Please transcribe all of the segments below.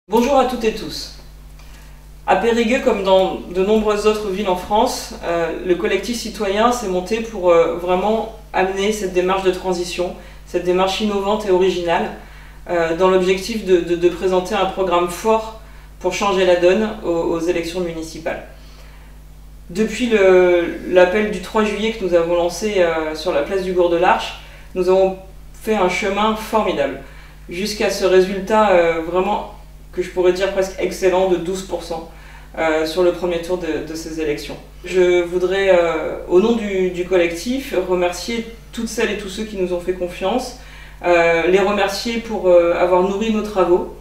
Bonjour à toutes et tous. À Périgueux, comme dans de nombreuses autres villes en France, le collectif citoyen s'est monté pour vraiment amener cette démarche de transition, cette démarche innovante et originale, dans l'objectif de présenter un programme fort pour changer la donne aux élections municipales. Depuis l'appel du 3 juillet que nous avons lancé sur la place du Gour de l'Arche, nous avons fait un chemin formidable, jusqu'à ce résultat vraiment que je pourrais dire presque excellent de 12% sur le premier tour de ces élections. Je voudrais, au nom du collectif, remercier toutes celles et tous ceux qui nous ont fait confiance, les remercier pour avoir nourri nos travaux.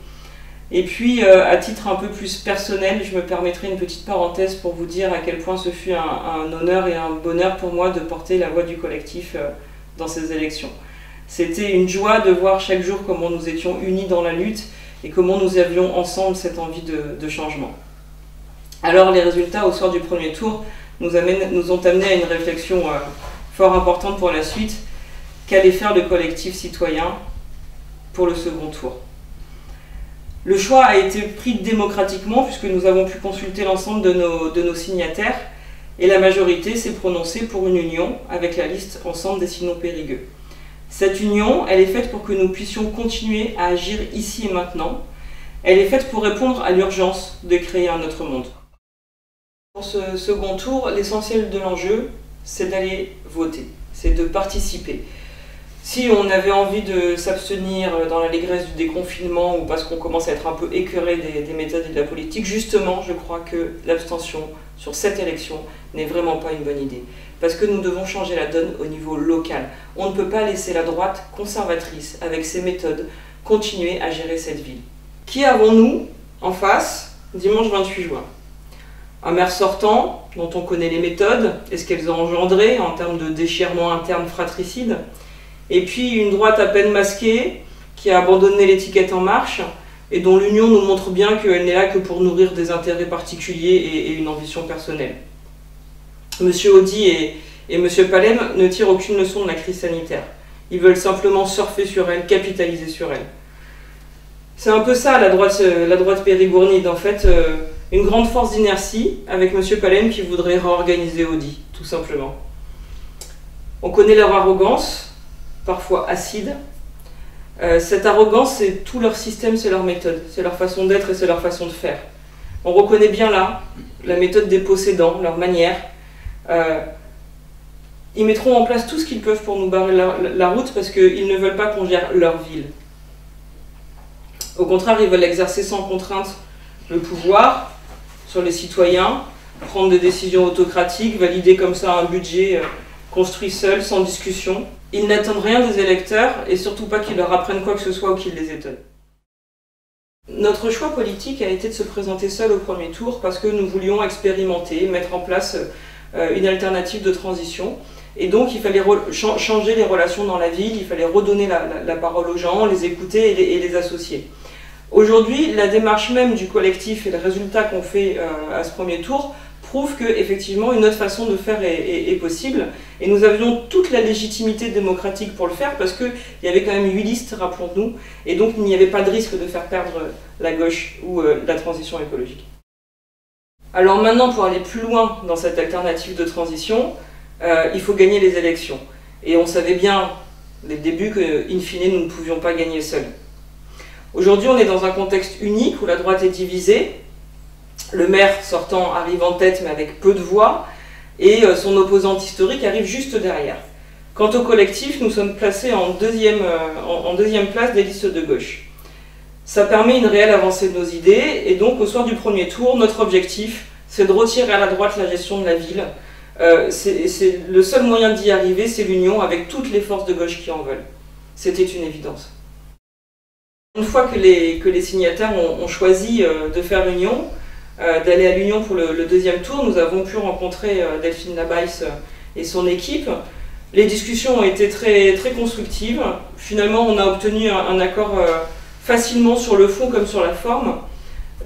Et puis, à titre un peu plus personnel, je me permettrai une petite parenthèse pour vous dire à quel point ce fut un honneur et un bonheur pour moi de porter la voix du collectif dans ces élections. C'était une joie de voir chaque jour comment nous étions unis dans la lutte et comment nous avions ensemble cette envie de changement. Alors les résultats au soir du premier tour nous ont amené à une réflexion fort importante pour la suite. Qu'allait faire le collectif citoyen pour le second tour? Le choix a été pris démocratiquement puisque nous avons pu consulter l'ensemble de nos signataires et la majorité s'est prononcée pour une union avec la liste Ensemble Décidons Périgueux. Cette union, elle est faite pour que nous puissions continuer à agir ici et maintenant. Elle est faite pour répondre à l'urgence de créer un autre monde. Pour ce second tour, l'essentiel de l'enjeu, c'est d'aller voter, c'est de participer. Si on avait envie de s'abstenir dans l'allégresse du déconfinement ou parce qu'on commence à être un peu écœuré des méthodes et de la politique, justement, je crois que l'abstention sur cette élection n'est vraiment pas une bonne idée. Parce que nous devons changer la donne au niveau local. On ne peut pas laisser la droite conservatrice, avec ses méthodes, continuer à gérer cette ville. Qui avons-nous en face, dimanche 28 juin? Un maire sortant, dont on connaît les méthodes et ce qu'elles ont engendré en termes de déchirement interne fratricide. Et puis une droite à peine masquée, qui a abandonné l'étiquette En Marche, et dont l'union nous montre bien qu'elle n'est là que pour nourrir des intérêts particuliers et une ambition personnelle. Monsieur Audy et Monsieur Palem ne tirent aucune leçon de la crise sanitaire. Ils veulent simplement surfer sur elle, capitaliser sur elle. C'est un peu ça la droite périgournide, en fait, une grande force d'inertie avec Monsieur Palem qui voudrait réorganiser Audy, tout simplement. On connaît leur arrogance, parfois acide. Cette arrogance, c'est tout leur système, c'est leur méthode, c'est leur façon d'être et c'est leur façon de faire. On reconnaît bien là la méthode des possédants, leur manière. Ils mettront en place tout ce qu'ils peuvent pour nous barrer la route parce qu'ils ne veulent pas qu'on gère leur ville. Au contraire, ils veulent exercer sans contrainte le pouvoir sur les citoyens, prendre des décisions autocratiques, valider comme ça un budget construit seul, sans discussion. Ils n'attendent rien des électeurs et surtout pas qu'ils leur apprennent quoi que ce soit ou qu'ils les étonnent. Notre choix politique a été de se présenter seul au premier tour parce que nous voulions expérimenter, mettre en place une alternative de transition. Et donc il fallait changer les relations dans la ville, il fallait redonner la parole aux gens, les écouter et les associer. Aujourd'hui, la démarche même du collectif et le résultat qu'on fait à ce premier tour prouve qu'effectivement une autre façon de faire est possible. Et nous avions toute la légitimité démocratique pour le faire parce qu'il y avait quand même 8 listes, rappelons-nous, et donc il n'y avait pas de risque de faire perdre la gauche ou la transition écologique. Alors maintenant, pour aller plus loin dans cette alternative de transition, il faut gagner les élections. Et on savait bien, dès le début, qu'in fine, nous ne pouvions pas gagner seuls. Aujourd'hui, on est dans un contexte unique où la droite est divisée. Le maire sortant arrive en tête, mais avec peu de voix, et son opposante historique arrive juste derrière. Quant au collectif, nous sommes placés en deuxième place des listes de gauche. Ça permet une réelle avancée de nos idées, et donc au soir du premier tour, notre objectif, c'est de retirer à la droite la gestion de la ville. C'est le seul moyen d'y arriver, c'est l'union avec toutes les forces de gauche qui en veulent. C'était une évidence. Une fois que les signataires ont choisi de faire l'union, d'aller à l'union pour le deuxième tour, nous avons pu rencontrer Delphine Labaisse et son équipe. Les discussions ont été très, très constructives. Finalement, on a obtenu un accord facilement sur le fond comme sur la forme.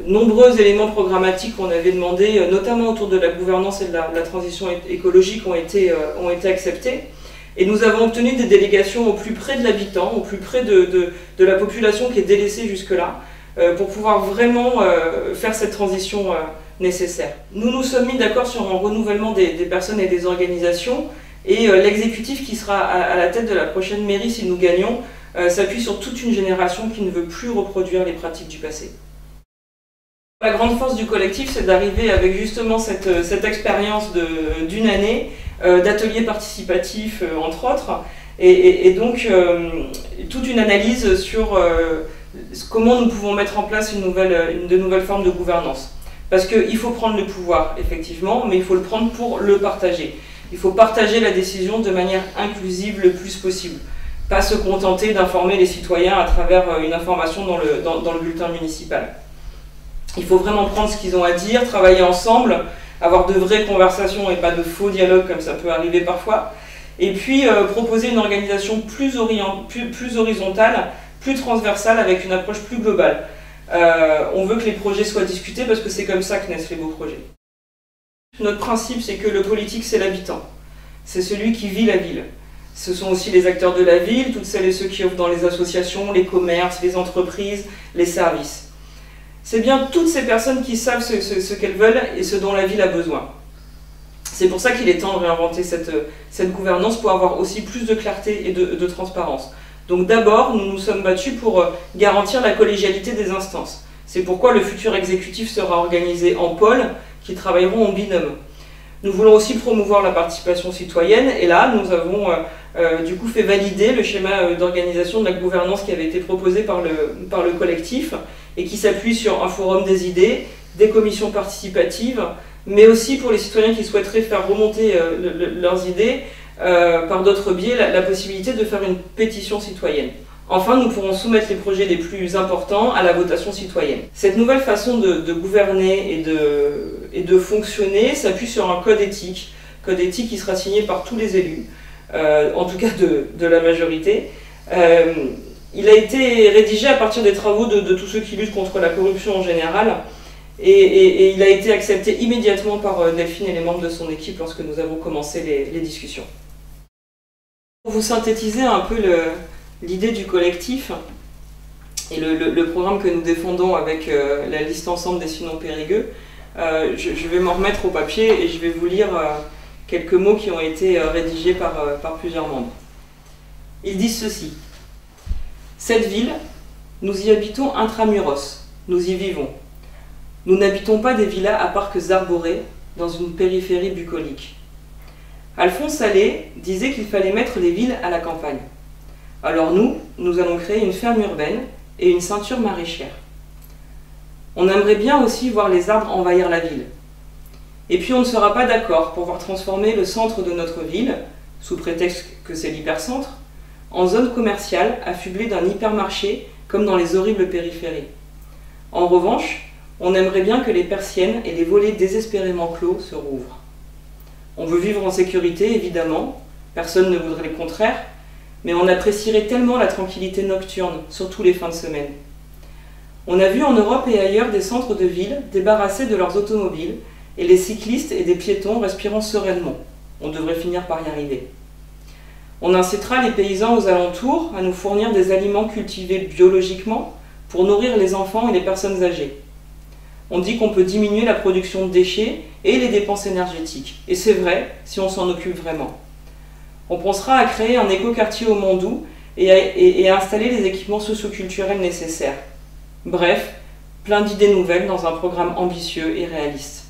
Nombreux éléments programmatiques qu'on avait demandés, notamment autour de la gouvernance et de la transition écologique, ont été acceptés. Et nous avons obtenu des délégations au plus près de l'habitant, au plus près de la population qui est délaissée jusque-là, pour pouvoir vraiment faire cette transition nécessaire. Nous nous sommes mis d'accord sur un renouvellement des personnes et des organisations, et l'exécutif qui sera à la tête de la prochaine mairie si nous gagnons s'appuie sur toute une génération qui ne veut plus reproduire les pratiques du passé. La grande force du collectif, c'est d'arriver avec justement cette expérience d'une année d'ateliers participatifs, entre autres, et donc toute une analyse sur comment nous pouvons mettre en place de nouvelles formes de gouvernance. Parce qu'il faut prendre le pouvoir, effectivement, mais il faut le prendre pour le partager. Il faut partager la décision de manière inclusive le plus possible. Pas se contenter d'informer les citoyens à travers une information dans le bulletin municipal. Il faut vraiment prendre ce qu'ils ont à dire, travailler ensemble, avoir de vraies conversations et pas de faux dialogues comme ça peut arriver parfois. Et puis proposer une organisation plus horizontale, plus transversale, avec une approche plus globale. On veut que les projets soient discutés parce que c'est comme ça que naissent les beaux projets. Notre principe, c'est que le politique, c'est l'habitant. C'est celui qui vit la ville. Ce sont aussi les acteurs de la ville, toutes celles et ceux qui œuvrent dans les associations, les commerces, les entreprises, les services. C'est bien toutes ces personnes qui savent ce qu'elles veulent et ce dont la ville a besoin. C'est pour ça qu'il est temps de réinventer cette gouvernance pour avoir aussi plus de clarté et de transparence. Donc d'abord, nous nous sommes battus pour garantir la collégialité des instances. C'est pourquoi le futur exécutif sera organisé en pôles qui travailleront en binôme. Nous voulons aussi promouvoir la participation citoyenne, et là, nous avons du coup fait valider le schéma d'organisation de la gouvernance qui avait été proposé par le collectif, et qui s'appuie sur un forum des idées, des commissions participatives, mais aussi pour les citoyens qui souhaiteraient faire remonter leurs idées, par d'autres biais, la possibilité de faire une pétition citoyenne. Enfin, nous pourrons soumettre les projets les plus importants à la votation citoyenne. Cette nouvelle façon de gouverner et de fonctionner s'appuie sur un code éthique qui sera signé par tous les élus, en tout cas de la majorité. Il a été rédigé à partir des travaux de tous ceux qui luttent contre la corruption en général, et il a été accepté immédiatement par Delphine et les membres de son équipe lorsque nous avons commencé les discussions. Pour vous synthétiser un peu l'idée du collectif et le programme que nous défendons avec la liste ensemble Dessinons Périgueux, je vais m'en remettre au papier et je vais vous lire quelques mots qui ont été rédigés par plusieurs membres. Ils disent ceci: cette ville, nous y habitons intramuros, nous y vivons. Nous n'habitons pas des villas à parcs arborés dans une périphérie bucolique. Alphonse Allais disait qu'il fallait mettre les villes à la campagne. Alors nous allons créer une ferme urbaine et une ceinture maraîchère. On aimerait bien aussi voir les arbres envahir la ville. Et puis on ne sera pas d'accord pour voir transformer le centre de notre ville, sous prétexte que c'est l'hypercentre, en zone commerciale affublée d'un hypermarché comme dans les horribles périphéries. En revanche, on aimerait bien que les persiennes et les volets désespérément clos se rouvrent. On veut vivre en sécurité, évidemment, personne ne voudrait le contraire, mais on apprécierait tellement la tranquillité nocturne, surtout les fins de semaine. On a vu en Europe et ailleurs des centres de ville débarrassés de leurs automobiles et les cyclistes et des piétons respirant sereinement. On devrait finir par y arriver. On incitera les paysans aux alentours à nous fournir des aliments cultivés biologiquement pour nourrir les enfants et les personnes âgées. On dit qu'on peut diminuer la production de déchets et les dépenses énergétiques. Et c'est vrai, si on s'en occupe vraiment. On pensera à créer un écoquartier au Mandou et à installer les équipements socio-culturels nécessaires. Bref, plein d'idées nouvelles dans un programme ambitieux et réaliste.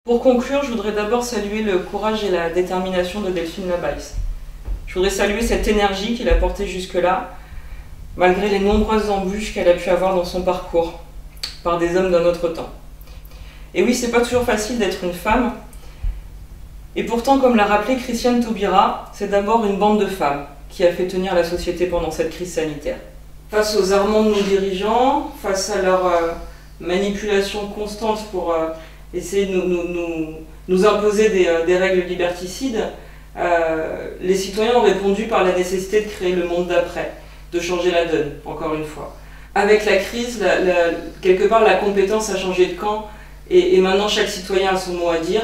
Pour conclure, je voudrais d'abord saluer le courage et la détermination de Delphine Labaisse. Je voudrais saluer cette énergie qu'il a portée jusque-là, malgré les nombreuses embûches qu'elle a pu avoir dans son parcours, par des hommes d'un autre temps. Et oui, c'est pas toujours facile d'être une femme, et pourtant, comme l'a rappelé Christiane Taubira, c'est d'abord une bande de femmes qui a fait tenir la société pendant cette crise sanitaire. Face aux armements de nos dirigeants, face à leur manipulation constante pour essayer de nous imposer des règles liberticides, les citoyens ont répondu par la nécessité de créer le monde d'après, de changer la donne, encore une fois. Avec la crise, quelque part, la compétence a changé de camp, et maintenant chaque citoyen a son mot à dire.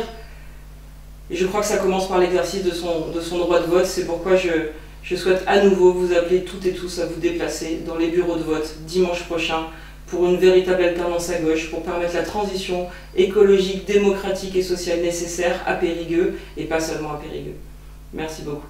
Et je crois que ça commence par l'exercice de son droit de vote. C'est pourquoi Je souhaite à nouveau vous appeler toutes et tous à vous déplacer dans les bureaux de vote dimanche prochain pour une véritable alternance à gauche, pour permettre la transition écologique, démocratique et sociale nécessaire à Périgueux et pas seulement à Périgueux. Merci beaucoup.